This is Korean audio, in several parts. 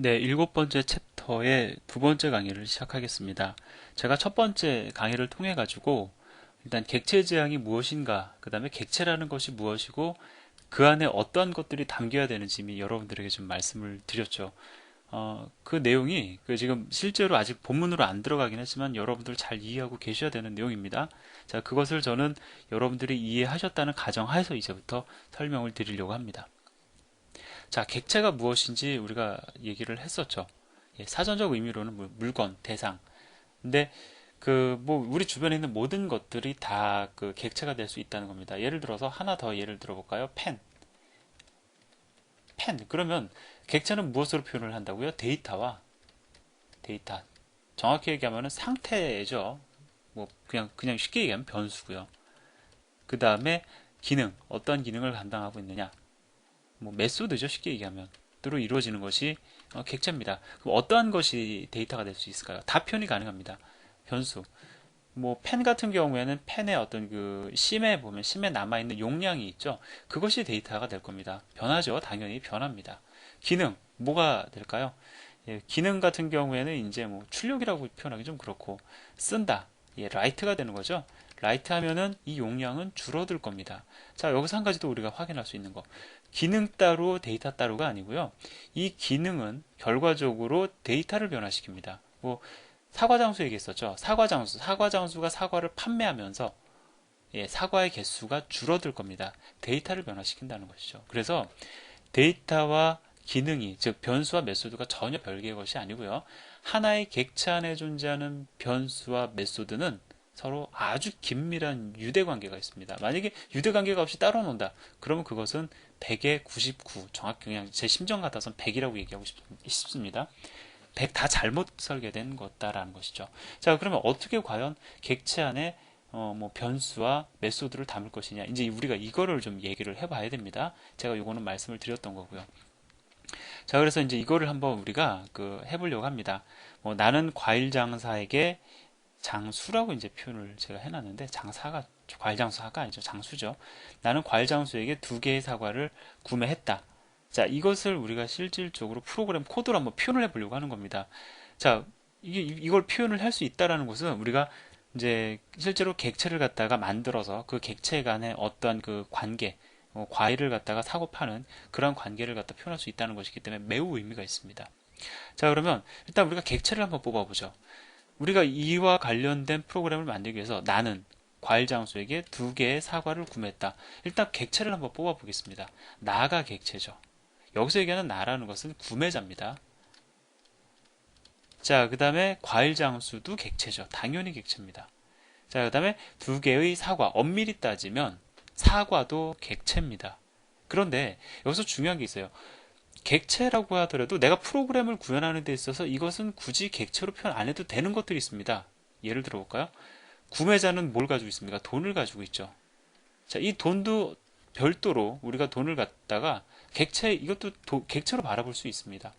네, 일곱 번째 챕터의 두 번째 강의를 시작하겠습니다. 제가 첫 번째 강의를 통해 가지고 일단 객체 지향이 무엇인가, 그 다음에 객체라는 것이 무엇이고 그 안에 어떠한 것들이 담겨야 되는지 이미 여러분들에게 좀 말씀을 드렸죠. 그 내용이 지금 실제로 아직 본문으로 안 들어가긴 했지만 여러분들 잘 이해하고 계셔야 되는 내용입니다. 자, 그것을 저는 여러분들이 이해하셨다는 가정하에서 이제부터 설명을 드리려고 합니다. 자, 객체가 무엇인지 우리가 얘기를 했었죠. 예, 사전적 의미로는 물건, 대상. 근데 우리 주변에 있는 모든 것들이 다 그 객체가 될 수 있다는 겁니다. 예를 들어서 하나 더 예를 들어볼까요? 펜. 펜. 그러면 객체는 무엇으로 표현을 한다고요? 데이터와 데이터. 정확히 얘기하면 상태죠. 그냥 쉽게 얘기하면 변수고요. 그 다음에 기능. 어떤 기능을 감당하고 있느냐. 메소드죠. 쉽게 얘기하면. 으로 이루어지는 것이 객체입니다. 그럼 어떠한 것이 데이터가 될 수 있을까요? 다 표현이 가능합니다. 변수. 펜 같은 경우에는 펜의 어떤 심에 보면 심에 남아있는 용량이 있죠. 그것이 데이터가 될 겁니다. 변하죠. 당연히 변합니다. 기능. 뭐가 될까요? 예, 기능 같은 경우에는 이제 출력이라고 표현하기 좀 그렇고 쓴다. 예, 라이트가 되는 거죠. 라이트 하면은 이 용량은 줄어들 겁니다. 자, 여기서 한 가지 또 우리가 확인할 수 있는 거. 기능 따로 데이터 따로가 아니고요. 이 기능은 결과적으로 데이터를 변화시킵니다. 사과장수 얘기했었죠. 사과장수가 사과를 판매하면서 사과의 개수가 줄어들 겁니다. 데이터를 변화시킨다는 것이죠. 그래서 데이터와 기능이, 즉 변수와 메소드가 전혀 별개의 것이 아니고요. 하나의 객체 안에 존재하는 변수와 메소드는 서로 아주 긴밀한 유대관계가 있습니다. 만약에 유대관계가 없이 따로 논다. 그러면 그것은 100에 99, 정확히 그냥 제 심정 같아서는 100이라고 얘기하고 싶습니다. 100 다 잘못 설계된 것다라는 것이죠. 자, 그러면 어떻게 과연 객체 안에 변수와 메소드를 담을 것이냐. 이제 우리가 이거를 좀 얘기를 해봐야 됩니다. 제가 요거는 말씀을 드렸던 거고요. 자, 그래서 이제 이거를 한번 우리가 해보려고 합니다. 나는 과일 장사에게 장수라고 이제 표현을 제가 해놨는데 과일 장수가 아니죠. 장수죠. 나는 과일 장수에게 두 개의 사과를 구매했다. 자, 이것을 우리가 실질적으로 프로그램 코드로 한번 표현을 해보려고 하는 겁니다. 자, 이걸 표현을 할 수 있다라는 것은 우리가 이제 실제로 객체를 갖다가 만들어서 그 객체 간의 어떤 그 관계, 과일을 갖다가 사고 파는 그런 관계를 갖다 표현할 수 있다는 것이기 때문에 매우 의미가 있습니다. 자, 그러면 일단 우리가 객체를 한번 뽑아보죠. 우리가 이와 관련된 프로그램을 만들기 위해서 나는 과일 장수에게 두 개의 사과를 구매했다. 일단 객체를 한번 뽑아보겠습니다. 나가 객체죠. 여기서 얘기하는 나라는 것은 구매자입니다. 자, 그 다음에 과일 장수도 객체죠. 당연히 객체입니다. 자, 그 다음에 두 개의 사과. 엄밀히 따지면 사과도 객체입니다. 그런데 여기서 중요한 게 있어요. 객체라고 하더라도 내가 프로그램을 구현하는 데 있어서 이것은 굳이 객체로 표현 안 해도 되는 것들이 있습니다. 예를 들어볼까요? 구매자는 뭘 가지고 있습니까? 돈을 가지고 있죠. 자, 이 돈도 별도로 우리가 돈을 갖다가 이것도 객체로 바라볼 수 있습니다.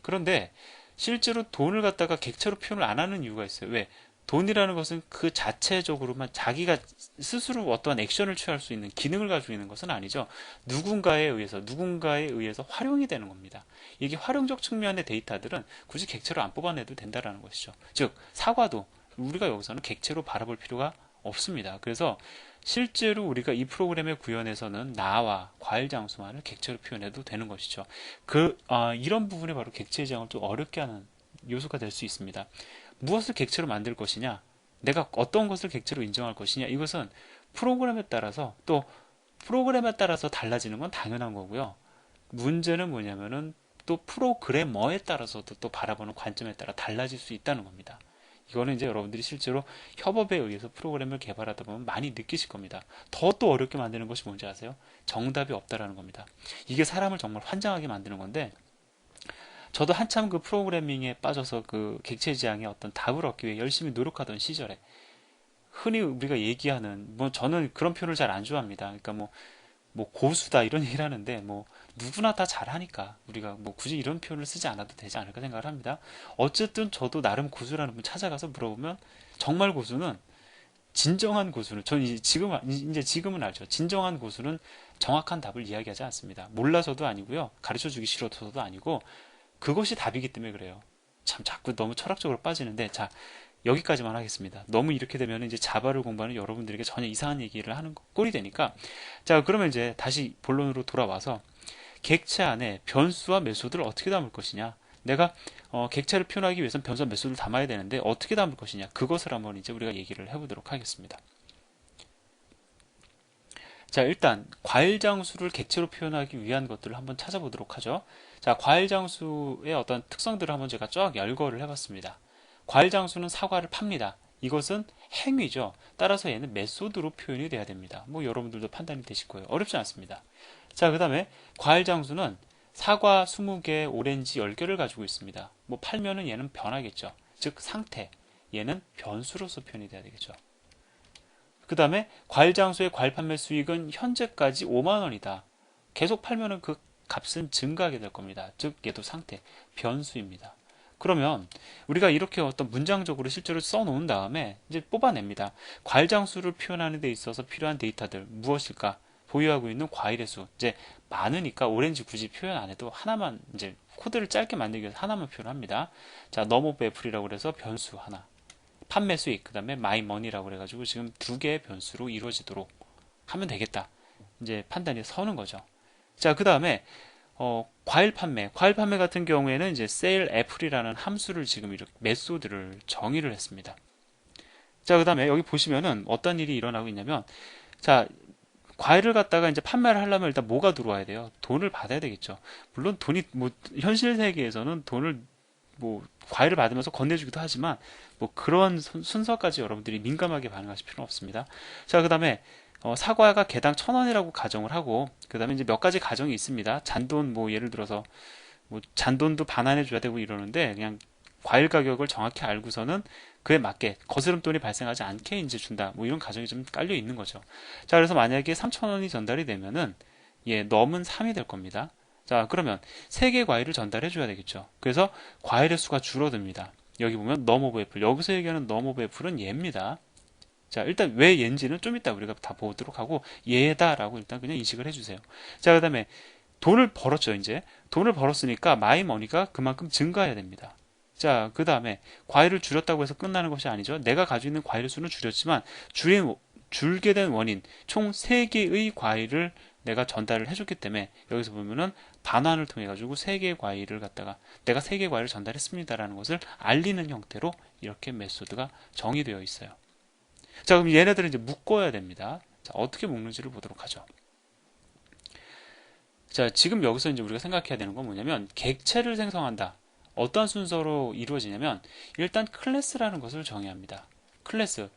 그런데 실제로 돈을 갖다가 객체로 표현을 안 하는 이유가 있어요. 왜? 돈이라는 것은 그 자체적으로만 자기가 스스로 어떠한 액션을 취할 수 있는 기능을 가지고 있는 것은 아니죠. 누군가에 의해서 활용이 되는 겁니다. 이게 활용적 측면의 데이터들은 굳이 객체로 안 뽑아내도 된다는 것이죠. 즉, 사과도 우리가 여기서는 객체로 바라볼 필요가 없습니다. 그래서 실제로 우리가 이 프로그램의 구현에서는 나와 과일 장수만을 객체로 표현해도 되는 것이죠. 이런 부분이 바로 객체 지향을 좀 어렵게 하는 요소가 될 수 있습니다. 무엇을 객체로 만들 것이냐, 내가 어떤 것을 객체로 인정할 것이냐, 이것은 프로그램에 따라서 달라지는 건 당연한 거고요. 문제는 뭐냐면은 또 프로그래머에 따라서도 또 바라보는 관점에 따라 달라질 수 있다는 겁니다. 이거는 이제 여러분들이 실제로 협업에 의해서 프로그램을 개발하다 보면 많이 느끼실 겁니다. 더 또 어렵게 만드는 것이 뭔지 아세요? 정답이 없다라는 겁니다. 이게 사람을 정말 환장하게 만드는 건데, 저도 한참 그 프로그래밍에 빠져서 그 객체 지향의 어떤 답을 얻기 위해 열심히 노력하던 시절에 흔히 우리가 얘기하는 저는 그런 표현을 잘 안 좋아합니다. 그러니까 고수다 이런 얘기를 하는데 누구나 다 잘하니까 우리가 굳이 이런 표현을 쓰지 않아도 되지 않을까 생각을 합니다. 어쨌든 저도 나름 고수라는 분 찾아가서 물어보면 정말 고수는 진정한 고수는 전 이제 지금은 알죠. 진정한 고수는 정확한 답을 이야기하지 않습니다. 몰라서도 아니고요. 가르쳐 주기 싫어서도 아니고 그것이 답이기 때문에 그래요. 참 자꾸 너무 철학적으로 빠지는데, 자, 여기까지만 하겠습니다. 너무 이렇게 되면 이제 자바를 공부하는 여러분들에게 전혀 이상한 얘기를 하는 꼴이 되니까, 자, 그러면 이제 다시 본론으로 돌아와서 객체 안에 변수와 메소드를 어떻게 담을 것이냐. 내가 객체를 표현하기 위해서는 변수와 메소드를 담아야 되는데 어떻게 담을 것이냐. 그것을 한번 이제 우리가 얘기를 해보도록 하겠습니다. 자, 일단 과일 장수를 객체로 표현하기 위한 것들을 한번 찾아보도록 하죠. 자, 과일 장수의 어떤 특성들을 한번 제가 쫙 열거를 해봤습니다. 과일 장수는 사과를 팝니다. 이것은 행위죠. 따라서 얘는 메소드로 표현이 돼야 됩니다. 뭐 여러분들도 판단이 되실 거예요. 어렵지 않습니다. 자, 그 다음에 과일 장수는 사과 20개, 오렌지 10개를 가지고 있습니다. 뭐 팔면은 얘는 변하겠죠. 즉 상태. 얘는 변수로서 표현이 돼야 되겠죠. 그 다음에 과일 장수의 과일 판매 수익은 현재까지 5만 원이다. 계속 팔면은 그 값은 증가하게 될 겁니다. 즉 얘도 상태, 변수입니다. 그러면 우리가 이렇게 어떤 문장적으로 실제로 써놓은 다음에 이제 뽑아냅니다. 과일 장수를 표현하는 데 있어서 필요한 데이터들 무엇일까? 보유하고 있는 과일의 수. 이제 많으니까 오렌지 굳이 표현 안 해도 하나만 이제 코드를 짧게 만들기 위해서 하나만 표현합니다. 자, 넘오브 애플이라고 그래서 변수 하나. 판매 수익, 그 다음에 마이 머니라고 그래가지고 지금 두 개의 변수로 이루어지도록 하면 되겠다. 이제 판단이 서는 거죠. 자, 그 다음에 과일 판매 같은 경우에는 이제 세일 애플이라는 함수를 지금 이렇게 메소드를 정의를 했습니다. 자, 그 다음에 여기 보시면은 어떤 일이 일어나고 있냐면, 자, 과일을 갖다가 이제 판매를 하려면 일단 뭐가 들어와야 돼요? 돈을 받아야 되겠죠. 물론 돈이 뭐 현실 세계에서는 돈을 뭐 과일을 받으면서 건네주기도 하지만 뭐 그런 순서까지 여러분들이 민감하게 반응하실 필요는 없습니다. 자, 그다음에 사과가 개당 1,000원이라고 가정을 하고 그다음에 이제 몇 가지 가정이 있습니다. 잔돈 뭐 예를 들어서 뭐 잔돈도 반환해 줘야 되고 이러는데 그냥 과일 가격을 정확히 알고서는 그에 맞게 거스름돈이 발생하지 않게 이제 준다. 뭐 이런 가정이 좀 깔려 있는 거죠. 자, 그래서 만약에 3,000원이 전달이 되면은 넘은 3이 될 겁니다. 자, 그러면 3개 과일을 전달해 줘야 되겠죠. 그래서 과일의 수가 줄어듭니다. 여기 보면 넘오브 애플. 여기서 얘기하는 넘오브 애플은 얘입니다. 자, 일단 왜 얘인지는 좀 이따 우리가 다 보도록 하고 얘다라고 일단 그냥 인식을 해주세요. 자, 그 다음에 돈을 벌었죠. 이제 돈을 벌었으니까 마이 머니가 그만큼 증가해야 됩니다. 자, 그 다음에 과일을 줄였다고 해서 끝나는 것이 아니죠. 내가 가지고 있는 과일의 수는 줄였지만 줄게 된 원인 총 3개의 과일을 내가 전달을 해줬기 때문에 여기서 보면은 반환을 통해 가지고 3개의 과일을 갖다가 내가 3개의 과일을 전달했습니다라는 것을 알리는 형태로 이렇게 메소드가 정의되어 있어요. 자, 그럼 얘네들은 이제 묶어야 됩니다. 자, 어떻게 묶는지를 보도록 하죠. 자, 지금 여기서 이제 우리가 생각해야 되는 건 뭐냐면 객체를 생성한다. 어떤 순서로 이루어지냐면 일단 클래스라는 것을 정의합니다. 클래스.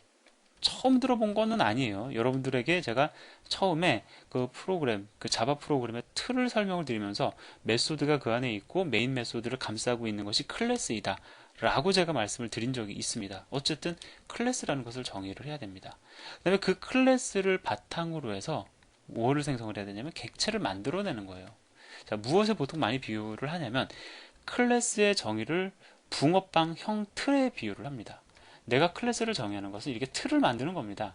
처음 들어본 거는 아니에요. 여러분들에게 제가 처음에 그 프로그램, 그 자바 프로그램의 틀을 설명을 드리면서 메소드가 그 안에 있고 메인 메소드를 감싸고 있는 것이 클래스이다. 라고 제가 말씀을 드린 적이 있습니다. 어쨌든 클래스라는 것을 정의를 해야 됩니다. 그 다음에 그 클래스를 바탕으로 해서 뭐를 생성을 해야 되냐면 객체를 만들어내는 거예요. 자, 무엇에 보통 많이 비유를 하냐면 클래스의 정의를 붕어빵형 틀에 비유를 합니다. 내가 클래스를 정의하는 것은 이렇게 틀을 만드는 겁니다.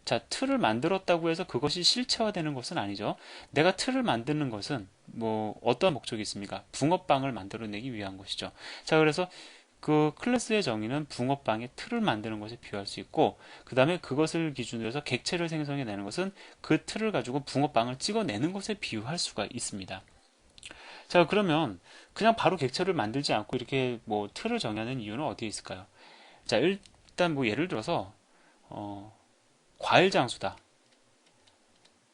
자, 틀을 만들었다고 해서 그것이 실체화되는 것은 아니죠. 내가 틀을 만드는 것은 뭐 어떤 목적이 있습니까? 붕어빵을 만들어내기 위한 것이죠. 자, 그래서 그 클래스의 정의는 붕어빵의 틀을 만드는 것에 비유할 수 있고 그 다음에 그것을 기준으로 해서 객체를 생성해내는 것은 그 틀을 가지고 붕어빵을 찍어내는 것에 비유할 수가 있습니다. 자, 그러면 그냥 바로 객체를 만들지 않고 이렇게 뭐 틀을 정하는 이유는 어디에 있을까요? 자, 일단 뭐 예를 들어서 과일 장수다.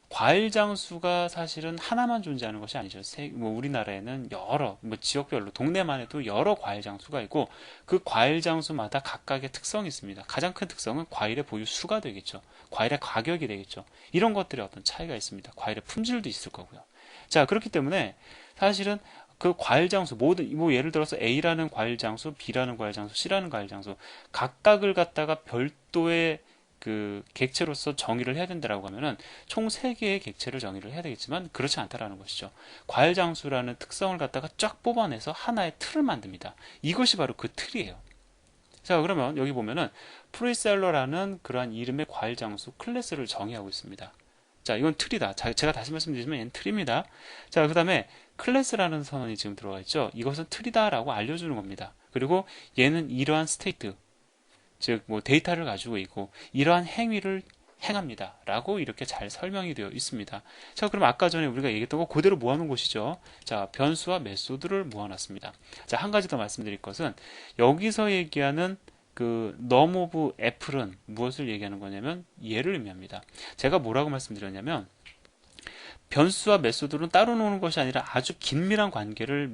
과일 장수가 사실은 하나만 존재하는 것이 아니죠. 뭐 우리나라에는 여러 뭐 지역별로 동네만 해도 여러 과일 장수가 있고 그 과일 장수마다 각각의 특성이 있습니다. 가장 큰 특성은 과일의 보유 수가 되겠죠. 과일의 가격이 되겠죠. 이런 것들의 어떤 차이가 있습니다. 과일의 품질도 있을 거고요. 자, 그렇기 때문에 사실은 그 과일 장수 모든 뭐 예를 들어서 A라는 과일 장수, B라는 과일 장수, C라는 과일 장수 각각을 갖다가 별도의 그 객체로서 정의를 해야 된다라고 하면은 총 3개의 객체를 정의를 해야 되겠지만 그렇지 않다라는 것이죠. 과일 장수라는 특성을 갖다가 쫙 뽑아내서 하나의 틀을 만듭니다. 이것이 바로 그 틀이에요. 자, 그러면 여기 보면은 프리셀러라는 그러한 이름의 과일 장수 클래스를 정의하고 있습니다. 자, 이건 틀이다. 제가 다시 말씀드리지만 얘는 틀입니다. 자, 그 다음에 클래스라는 선언이 지금 들어가 있죠. 이것은 틀이다라고 알려주는 겁니다. 그리고 얘는 이러한 스테이트, 즉 뭐 데이터를 가지고 있고 이러한 행위를 행합니다 라고 이렇게 잘 설명이 되어 있습니다. 자, 그럼 아까 전에 우리가 얘기했던 거 그대로 모아놓은 것이죠. 자, 변수와 메소드를 모아놨습니다. 자, 한 가지 더 말씀드릴 것은 여기서 얘기하는 그 num of apple은 무엇을 얘기하는 거냐면 얘를 의미합니다. 제가 뭐라고 말씀드렸냐면 변수와 메소드는 따로 노는 것이 아니라 아주 긴밀한 관계를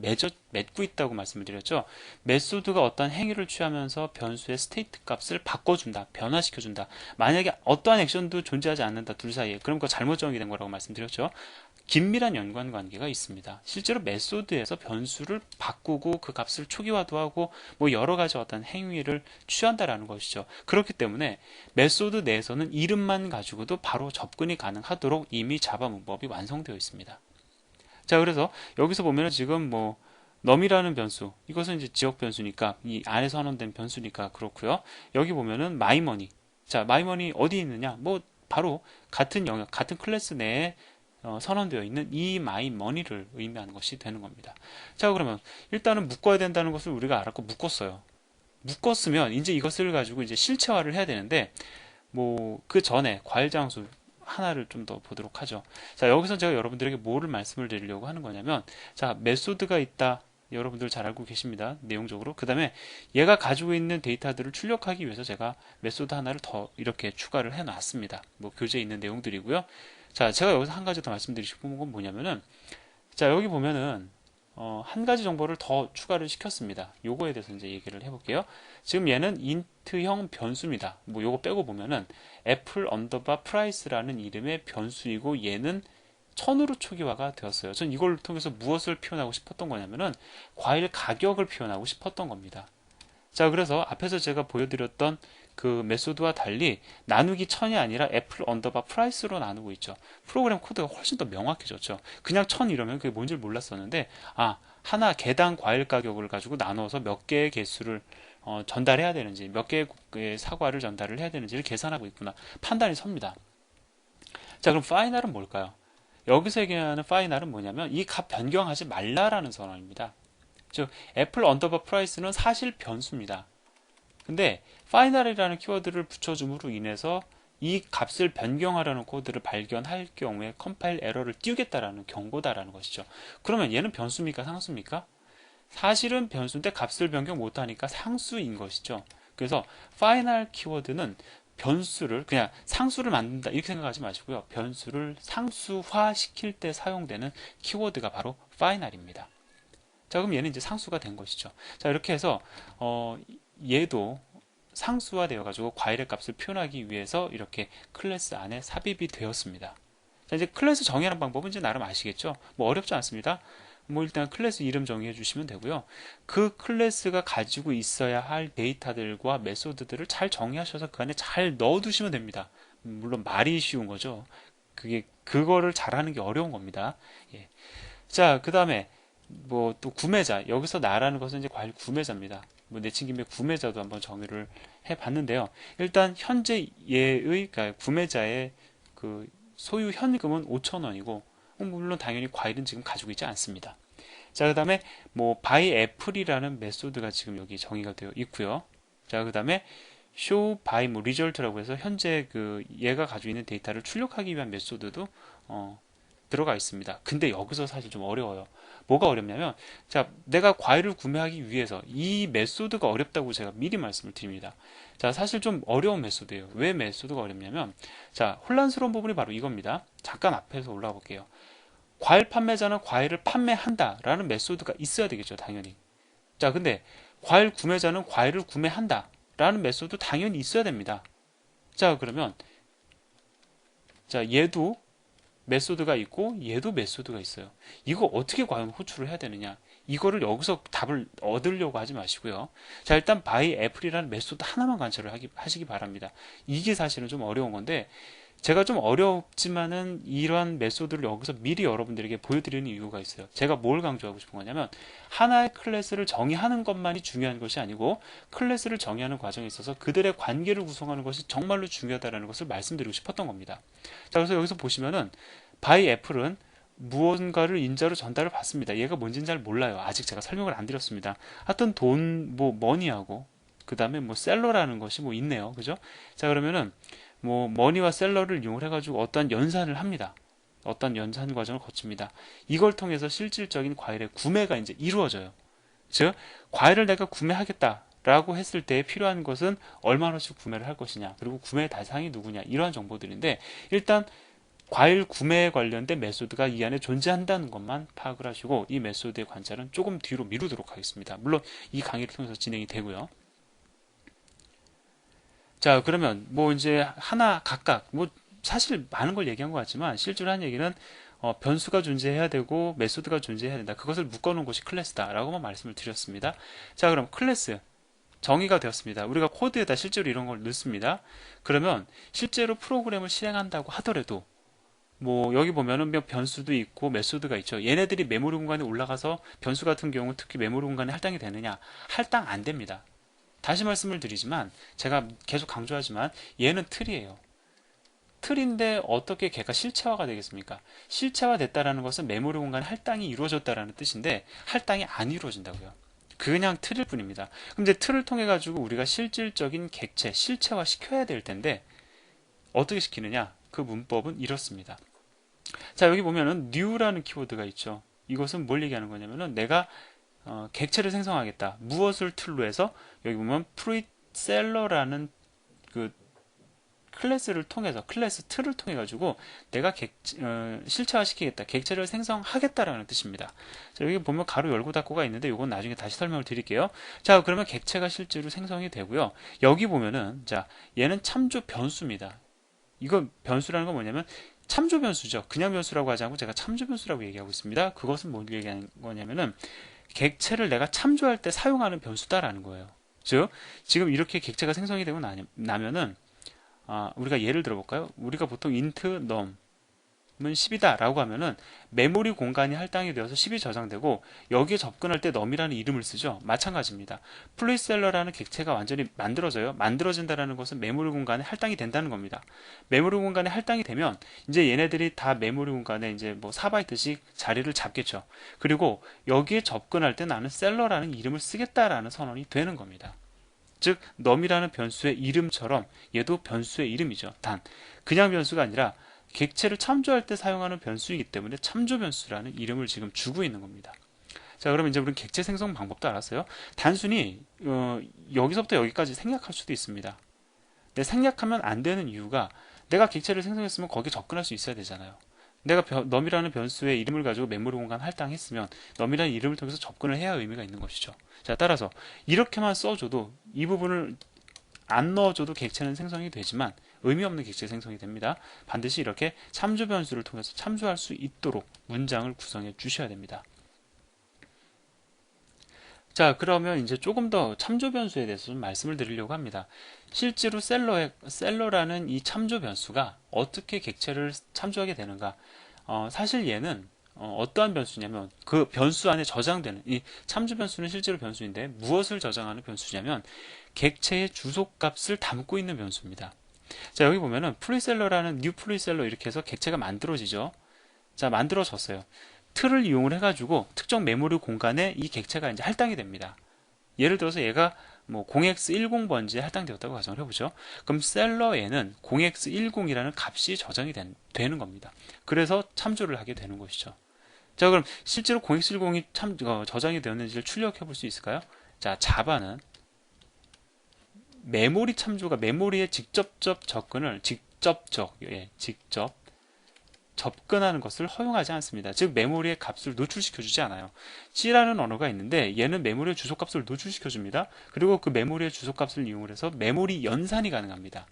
맺고 있다고 말씀을 드렸죠. 메소드가 어떤 행위를 취하면서 변수의 스테이트 값을 바꿔준다, 변화시켜준다. 만약에 어떠한 액션도 존재하지 않는다, 둘 사이에. 그럼 그거 잘못 정의된 거라고 말씀드렸죠. 긴밀한 연관 관계가 있습니다. 실제로 메소드에서 변수를 바꾸고 그 값을 초기화도 하고 뭐 여러 가지 어떤 행위를 취한다라는 것이죠. 그렇기 때문에 메소드 내에서는 이름만 가지고도 바로 접근이 가능하도록 이미 자바 문법이 완성되어 있습니다. 자, 그래서 여기서 보면 지금 뭐 num이라는 변수, 이것은 이제 지역 변수니까 이 안에 선언된 변수니까 그렇고요. 여기 보면은 mymoney. 자, mymoney 어디 있느냐? 뭐 바로 같은 영역, 같은 클래스 내에 선언되어 있는 이 mymoney를 의미하는 것이 되는 겁니다. 자, 그러면 일단은 묶어야 된다는 것을 우리가 알았고 묶었어요. 묶었으면 이제 이것을 가지고 이제 실체화를 해야 되는데 뭐 그 전에 과일 장수 하나를 좀 더 보도록 하죠. 자, 여기서 제가 여러분들에게 뭐를 말씀을 드리려고 하는 거냐면, 자, 메소드가 있다. 여러분들 잘 알고 계십니다. 내용적으로. 그 다음에 얘가 가지고 있는 데이터들을 출력하기 위해서 제가 메소드 하나를 더 이렇게 추가를 해 놨습니다. 뭐 교재에 있는 내용들이고요. 자, 제가 여기서 한 가지 더 말씀드리고 싶은 건 뭐냐면은, 자, 여기 보면은 한 가지 정보를 더 추가를 시켰습니다. 요거에 대해서 이제 얘기를 해볼게요. 지금 얘는 인트형 변수입니다. 뭐 요거 빼고 보면은 애플 언더바 프라이스라는 이름의 변수이고 얘는 1000으로 초기화가 되었어요. 전 이걸 통해서 무엇을 표현하고 싶었던 거냐면은 과일 가격을 표현하고 싶었던 겁니다. 자, 그래서 앞에서 제가 보여드렸던 그 메소드와 달리 나누기 1000이 아니라 애플 언더바 프라이스로 나누고 있죠. 프로그램 코드가 훨씬 더 명확해졌죠. 그냥 1000 이러면 그게 뭔지 몰랐었는데, 아, 하나 개당 과일 가격을 가지고 나눠서 몇 개의 개수를 전달해야 되는지, 몇 개의 사과를 전달을 해야 되는지를 계산하고 있구나. 판단이 섭니다. 자, 그럼 파이널은 뭘까요? 여기서 얘기하는 파이널은 뭐냐면 이 값 변경하지 말라라는 선언입니다. 즉 애플 언더바 프라이스는 사실 변수입니다. 근데 파이널이라는 키워드를 붙여줌으로 인해서 이 값을 변경하려는 코드를 발견할 경우에 컴파일 에러를 띄우겠다라는 경고다라는 것이죠. 그러면 얘는 변수입니까? 상수입니까? 사실은 변수인데 값을 변경 못하니까 상수인 것이죠. 그래서 파이널 키워드는 변수를 그냥 상수를 만든다 이렇게 생각하지 마시고요. 변수를 상수화 시킬 때 사용되는 키워드가 바로 파이널입니다. 자, 그럼 얘는 이제 상수가 된 것이죠. 자, 이렇게 해서 얘도 상수화 되어 가지고 과일의 값을 표현하기 위해서 이렇게 클래스 안에 삽입이 되었습니다. 자, 이제 클래스 정의하는 방법은 이제 나름 아시겠죠? 뭐 어렵지 않습니다. 뭐 일단 클래스 이름 정의해 주시면 되고요. 그 클래스가 가지고 있어야 할 데이터들과 메소드들을 잘 정의하셔서 그 안에 잘 넣어 두시면 됩니다. 물론 말이 쉬운 거죠. 그거를 잘하는 게 어려운 겁니다. 예. 자, 그 다음에 뭐 또 구매자, 여기서 나라는 것은 이제 과일 구매자입니다. 뭐 내친김에 구매자도 한번 정의를 해봤는데요. 일단 현재 얘의 그러니까 구매자의 그 소유 현금은 5,000원이고 물론 당연히 과일은 지금 가지고 있지 않습니다. 자, 그 다음에 뭐 buy apple이라는 메소드가 지금 여기 정의가 되어 있고요. 자, 그 다음에 show by 뭐 result라고 해서 현재 그 얘가 가지고 있는 데이터를 출력하기 위한 메소드도 들어가 있습니다. 근데 여기서 사실 좀 어려워요. 뭐가 어렵냐면, 자, 내가 과일을 구매하기 위해서 이 메소드가 어렵다고 제가 미리 말씀을 드립니다. 자, 사실 좀 어려운 메소드예요. 왜 메소드가 어렵냐면, 자, 혼란스러운 부분이 바로 이겁니다. 잠깐 앞에서 올라가 볼게요. 과일 판매자는 과일을 판매한다 라는 메소드가 있어야 되겠죠, 당연히. 자, 근데 과일 구매자는 과일을 구매한다 라는 메소드 당연히 있어야 됩니다. 자, 그러면 자, 얘도 메소드가 있고 얘도 메소드가 있어요. 이거 어떻게 과연 호출을 해야 되느냐? 이거를 여기서 답을 얻으려고 하지 마시고요. 자, 일단 by apple이라는 메소드 하나만 관찰을 하시기 바랍니다. 이게 사실은 좀 어려운 건데 제가 좀 어렵지만은 이러한 메소드를 여기서 미리 여러분들에게 보여드리는 이유가 있어요. 제가 뭘 강조하고 싶은 거냐면 하나의 클래스를 정의하는 것만이 중요한 것이 아니고 클래스를 정의하는 과정에 있어서 그들의 관계를 구성하는 것이 정말로 중요하다는 것을 말씀드리고 싶었던 겁니다. 자, 그래서 여기서 보시면은 by apple은 무언가를 인자로 전달을 받습니다. 얘가 뭔지는 잘 몰라요. 아직 제가 설명을 안 드렸습니다. 하여튼 돈, 뭐 머니하고 그 다음에 뭐 셀러라는 것이 뭐 있네요. 그죠? 자, 그러면은 뭐 머니와 셀러를 이용을 해가지고 어떠한 연산을 합니다. 어떤 연산 과정을 거칩니다. 이걸 통해서 실질적인 과일의 구매가 이제 이루어져요. 즉, 과일을 내가 구매하겠다라고 했을 때 필요한 것은 얼마나씩 구매를 할 것이냐, 그리고 구매 대상이 누구냐, 이러한 정보들인데, 일단 과일 구매에 관련된 메소드가 이 안에 존재한다는 것만 파악을 하시고, 이 메소드의 관찰은 조금 뒤로 미루도록 하겠습니다. 물론 이 강의를 통해서 진행이 되고요. 자, 그러면 뭐 이제 하나 각각 뭐 사실 많은 걸 얘기한 것 같지만 실제로 한 얘기는 변수가 존재해야 되고 메소드가 존재해야 된다. 그것을 묶어놓은 것이 클래스다라고만 말씀을 드렸습니다. 자, 그럼 클래스 정의가 되었습니다. 우리가 코드에다 실제로 이런 걸 넣습니다. 그러면 실제로 프로그램을 실행한다고 하더라도 뭐 여기 보면은 변수도 있고 메소드가 있죠. 얘네들이 메모리 공간에 올라가서 변수 같은 경우 특히 메모리 공간에 할당이 되느냐? 할당 안 됩니다. 다시 말씀을 드리지만 제가 계속 강조하지만 얘는 틀이에요. 틀인데 어떻게 걔가 실체화가 되겠습니까? 실체화됐다라는 것은 메모리 공간에 할당이 이루어졌다라는 뜻인데 할당이 안 이루어진다고요. 그냥 틀일 뿐입니다. 근데 틀을 통해 가지고 우리가 실질적인 객체, 실체화 시켜야 될 텐데 어떻게 시키느냐? 그 문법은 이렇습니다. 자, 여기 보면은 new라는 키워드가 있죠. 이것은 뭘 얘기하는 거냐면은 내가 객체를 생성하겠다. 무엇을 틀로 해서 여기 보면 프리셀러라는 그 클래스를 통해서 클래스 틀을 통해 가지고 내가 실체화 시키겠다. 객체를 생성하겠다라는 뜻입니다. 자, 여기 보면 가로 열고 닫고가 있는데 이건 나중에 다시 설명을 드릴게요. 자, 그러면 객체가 실제로 생성이 되고요. 여기 보면은 자, 얘는 참조 변수입니다. 이거 변수라는 건 뭐냐면 참조 변수죠. 그냥 변수라고 하지 않고 제가 참조 변수라고 얘기하고 있습니다. 그것은 뭘 얘기하는 거냐면은 객체를 내가 참조할 때 사용하는 변수다라는 거예요. 즉, 지금 이렇게 객체가 생성이 되고 나면은 우리가 예를 들어볼까요? 우리가 보통 int num은 10이다 라고 하면은 메모리 공간이 할당이 되어서 10이 저장되고 여기에 접근할 때 num이라는 이름을 쓰죠. 마찬가지입니다. 플레이셀러라는 객체가 완전히 만들어져요. 만들어진다라는 것은 메모리 공간에 할당이 된다는 겁니다. 메모리 공간에 할당이 되면 이제 얘네들이 다 메모리 공간에 이제 뭐 4바이트씩 자리를 잡겠죠. 그리고 여기에 접근할 때 나는 셀러라는 이름을 쓰겠다라는 선언이 되는 겁니다. 즉 num이라는 변수의 이름처럼 얘도 변수의 이름이죠. 단 그냥 변수가 아니라 객체를 참조할 때 사용하는 변수이기 때문에 참조 변수라는 이름을 지금 주고 있는 겁니다. 자, 그럼 이제 우리는 객체 생성 방법도 알았어요. 단순히 여기서부터 여기까지 생략할 수도 있습니다. 근데 생략하면 안 되는 이유가 내가 객체를 생성했으면 거기에 접근할 수 있어야 되잖아요. 내가 num이라는 변수의 이름을 가지고 메모리 공간 할당했으면 num이라는 이름을 통해서 접근을 해야 의미가 있는 것이죠. 자, 따라서 이렇게만 써줘도 이 부분을 안 넣어줘도 객체는 생성이 되지만 의미 없는 객체 생성이 됩니다. 반드시 이렇게 참조 변수를 통해서 참조할 수 있도록 문장을 구성해 주셔야 됩니다. 자, 그러면 이제 조금 더 참조 변수에 대해서 좀 말씀을 드리려고 합니다. 실제로 셀러라는 이 참조 변수가 어떻게 객체를 참조하게 되는가? 사실 얘는 어떠한 변수냐면 그 변수 안에 저장되는 이 참조 변수는 실제로 변수인데 무엇을 저장하는 변수냐면 객체의 주소값을 담고 있는 변수입니다. 자, 여기 보면은 프리셀러라는 뉴 프리셀러 이렇게 해서 객체가 만들어지죠. 자, 만들어졌어요. 틀을 이용을 해가지고 특정 메모리 공간에 이 객체가 이제 할당이 됩니다. 예를 들어서 얘가 뭐 0x10번지에 할당되었다고 가정을 해보죠. 그럼 셀러에는 0x10이라는 값이 저장이 되는 겁니다. 그래서 참조를 하게 되는 것이죠. 자, 그럼 실제로 0x10이 저장이 되었는지를 출력해 볼 수 있을까요? 자, 자바는 메모리 참조가 메모리의 직접 접근하는 것을 허용하지 않습니다. 즉 메모리의 값을 노출시켜주지 않아요. C라는 언어가 있는데 얘는 메모리의 주소값을 노출시켜줍니다. 그리고 그 메모리의 주소값을 이용을 해서 메모리 연산이 가능합니다.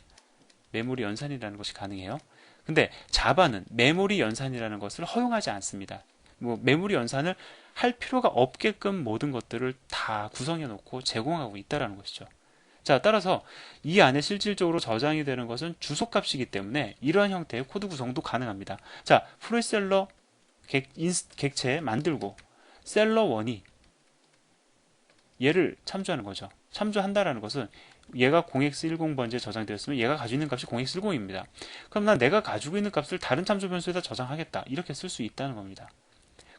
메모리 연산이라는 것이 가능해요. 근데 자바는 메모리 연산이라는 것을 허용하지 않습니다. 뭐 메모리 연산을 할 필요가 없게끔 모든 것들을 다 구성해 놓고 제공하고 있다는 것이죠. 자, 따라서 이 안에 실질적으로 저장이 되는 것은 주소값이기 때문에 이러한 형태의 코드 구성도 가능합니다. 자, 프리셀러 객체 만들고 셀러1이 얘를 참조하는 거죠. 참조한다라는 것은 얘가 0x10번지에 저장되었으면 얘가 가지고 있는 값이 0x10입니다. 그럼 난 내가 가지고 있는 값을 다른 참조 변수에다 저장하겠다. 이렇게 쓸 수 있다는 겁니다.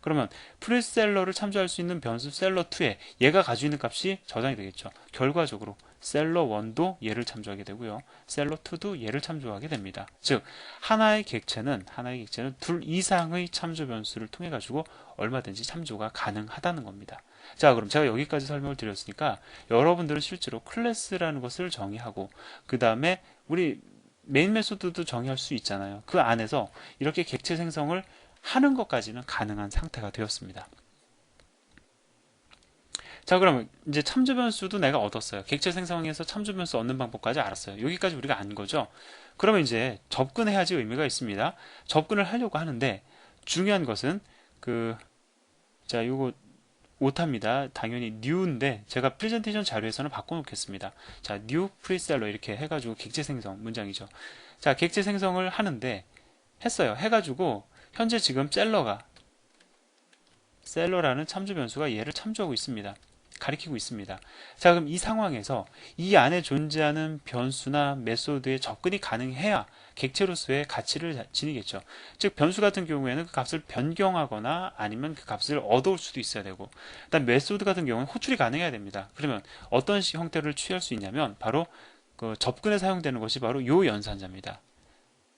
그러면 프리셀러를 참조할 수 있는 변수 셀러2에 얘가 가지고 있는 값이 저장이 되겠죠. 결과적으로 셀러1도 얘를 참조하게 되고요. 셀러2도 얘를 참조하게 됩니다. 즉 하나의 객체는 둘 이상의 참조 변수를 통해 가지고 얼마든지 참조가 가능하다는 겁니다. 자, 그럼 제가 여기까지 설명을 드렸으니까 여러분들은 실제로 클래스라는 것을 정의하고 그 다음에 우리 메인 메소드도 정의할 수 있잖아요. 그 안에서 이렇게 객체 생성을 하는 것까지는 가능한 상태가 되었습니다. 자, 그러면 이제 참조 변수도 내가 얻었어요. 객체 생성해서 참조 변수 얻는 방법까지 알았어요. 여기까지 우리가 안 거죠. 그러면 이제 접근해야지 의미가 있습니다. 접근을 하려고 하는데 중요한 것은 자, 요거 오타입니다. 당연히 new인데 제가 프레젠테이션 자료에서는 바꿔놓겠습니다. 자, new 프리셀러 이렇게 해가지고 객체 생성 문장이죠. 자, 객체 생성을 하는데 했어요. 해가지고 현재 지금 셀러라는 참조 변수가 얘를 참조하고 있습니다. 가리키고 있습니다. 자, 그럼 이 상황에서 이 안에 존재하는 변수나 메소드에 접근이 가능해야 객체로서의 가치를 지니겠죠. 즉 변수 같은 경우에는 그 값을 변경하거나 아니면 그 값을 얻어올 수도 있어야 되고, 일단 메소드 같은 경우는 호출이 가능해야 됩니다. 그러면 어떤 형태를 취할 수 있냐면 바로 그 접근에 사용되는 것이 바로 요 연산자입니다.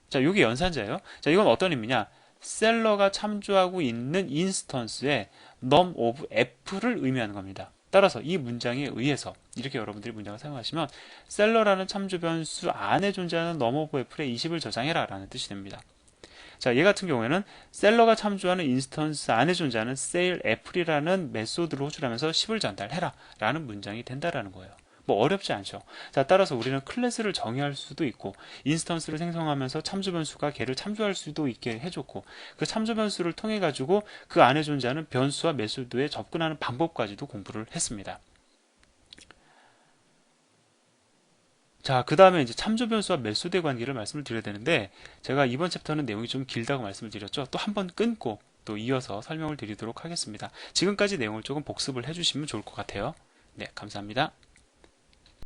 자, 요게 연산자예요. 자, 이건 어떤 의미냐? 셀러가 참조하고 있는 인스턴스에 num of f를 의미하는 겁니다. 따라서 이 문장에 의해서 이렇게 여러분들이 문장을 사용하시면 셀러라는 참조 변수 안에 존재하는 num of f에 20을 저장해라 라는 뜻이 됩니다. 자, 얘 같은 경우에는 셀러가 참조하는 인스턴스 안에 존재하는 sale f이라는 메소드를 호출하면서 10을 전달해라 라는 문장이 된다라는 거예요. 뭐 어렵지 않죠. 자, 따라서 우리는 클래스를 정의할 수도 있고 인스턴스를 생성하면서 참조 변수가 걔를 참조할 수도 있게 해줬고 그 참조 변수를 통해 가지고 그 안에 존재하는 변수와 메소드에 접근하는 방법까지도 공부를 했습니다. 자, 그 다음에 이제 참조 변수와 메소드의 관계를 말씀을 드려야 되는데 제가 이번 챕터는 내용이 좀 길다고 말씀을 드렸죠. 또 한 번 끊고 또 이어서 설명을 드리도록 하겠습니다. 지금까지 내용을 조금 복습을 해주시면 좋을 것 같아요. 네, 감사합니다.